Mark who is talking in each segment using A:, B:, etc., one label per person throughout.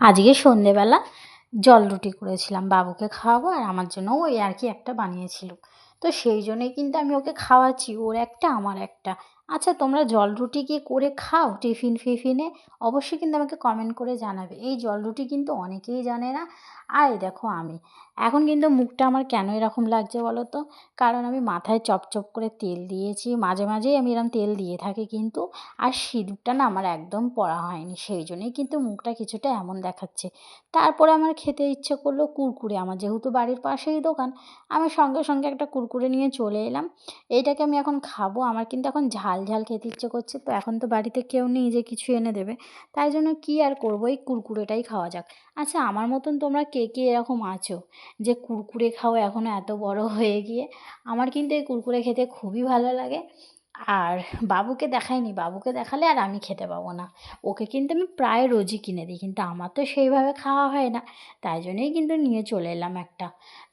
A: আজকে সন্ধেবেলা জল রুটি করেছিলাম, বাবুকে খাওয়াবো আর আমার জন্য ওই আর কি একটা বানিয়েছিলাম। তো সেই জন্যই কিন্তু আমি ওকে খাওয়াচ্ছি, ওর একটা আমার একটা। আচ্ছা, তোমরা জল রুটি কি করে খাও টিফিন ফিফিনে? অবশ্যই কিন্তু আমাকে কমেন্ট করে জানাবে। এই জল রুটি কিন্তু অনেকেই জানে না। আর এই দেখো আমি এখন কিন্তু মুখটা আমার কেন এরকম লাগছে বলো তো? কারণ আমি মাথায় চপচপ করে তেল দিয়েছি, মাঝে মাঝেই আমি এরকম তেল দিয়ে থাকি কিন্তু। আর সিঁদুরটা না আমার একদম পরা হয়নি, সেই জন্যই কিন্তু মুখটা কিছুটা এমন দেখাচ্ছে। তারপরে আমার খেতে ইচ্ছে করলো কুরকুরে, আমার যেহেতু বাড়ির পাশেই দোকান, আমি সঙ্গে সঙ্গে একটা কুরকুরে নিয়ে চলে এলাম। এইটাকে আমি এখন খাবো, আমার কিন্তু এখন ঝাল ঝাল খেতে ইচ্ছে করছে, তো এখন তো বাড়িতে কেউ নেই যে কিছু এনে দেবে। তাই জন্য কী আর করবো, এই কুরকুরেটাই খাওয়া যাক। আচ্ছা, আমার মতন তোমরা কে কে এরকম আছো যে কুরকুরে খাও এখনও এত বড় হয়ে গিয়ে? আমার কিন্তু এই কুরকুরে খেতে খুবই ভালো লাগে। আর বাবুকে দেখাইনি, বাবুকে দেখালে আর আমি খেতে পাবো না। ওকে কিন্তু আমি প্রায় রোজই কিনে দিই, কিন্তু আমার তো সেইভাবে খাওয়া হয় না। তাই জন্যই কিন্তু নিয়ে চলে এলাম একটা।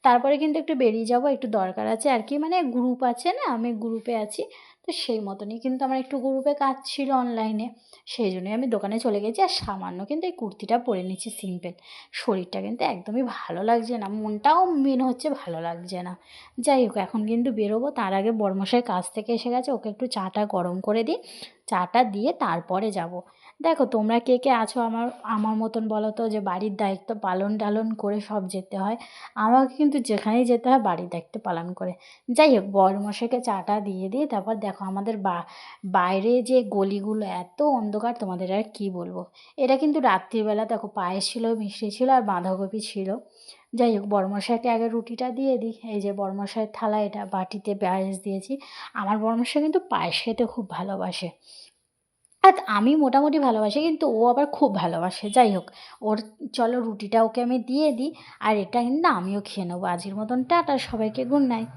A: তারপরে কিন্তু একটু বেরিয়ে যাবো, একটু দরকার আছে আর কি, মানে গ্রুপ আছে না, আমি গ্রুপে আছি। তো সেই মতনই কিন্তু আমার একটু গ্রুপে কাজ ছিল অনলাইনে, সেই জন্যই আমি দোকানে চলে গেছি। আর সামান্য কিন্তু এই কুর্তিটা পরে নিচ্ছি সিম্পল। শরীরটা কিন্তু একদমই ভালো লাগছে না, মনটাও মেন হচ্ছে ভালো লাগছে না। যাই হোক, এখন কিন্তু বেরোবো, তার আগে বড়মশাই কাজ থেকে এসে গেছে, ওকে একটু চাটা গরম করে দিই। চাটা দিয়ে তারপরে যাব। দেখো তোমরা কে কে আছো আমার আমার মতন বলো তো, যে বাড়ির দায়িত্ব পালন টালন করে সব যেতে হয়। আমাকে কিন্তু যেখানেই যেতে হয় বাড়ির দায়িত্ব পালন করে। যাই হোক, বড়মশাইকে চাটা দিয়ে দিই, তারপর দেখো আমাদের বাইরে যে গলিগুলো এত অন্ধকার, তোমাদের আর কি বলবো। এটা কিন্তু রাত্রিবেলা, দেখো পায়েস ছিল, মিষ্টি ছিল আর বাঁধাকপি ছিল। যাই হোক, বড়মশাইকে আগে রুটিটা দিয়ে দিই। এই যে বড়মশাইয়ের থালা, এটা বাটিতে পায়েস দিয়েছি। আমার বড়মশাই কিন্তু পায়েস খেতে খুব ভালোবাসে। আর আমি মোটামুটি ভালোবাসি, কিন্তু ও আবার খুব ভালোবাসে। যাই হোক, ওর চলো রুটিটা ওকে আমি দিয়ে দিই। আর এটা কিন্তু আমিও খেয়ে নেবো। আজকের মতন টাটা, সবাইকে গুড নাইট।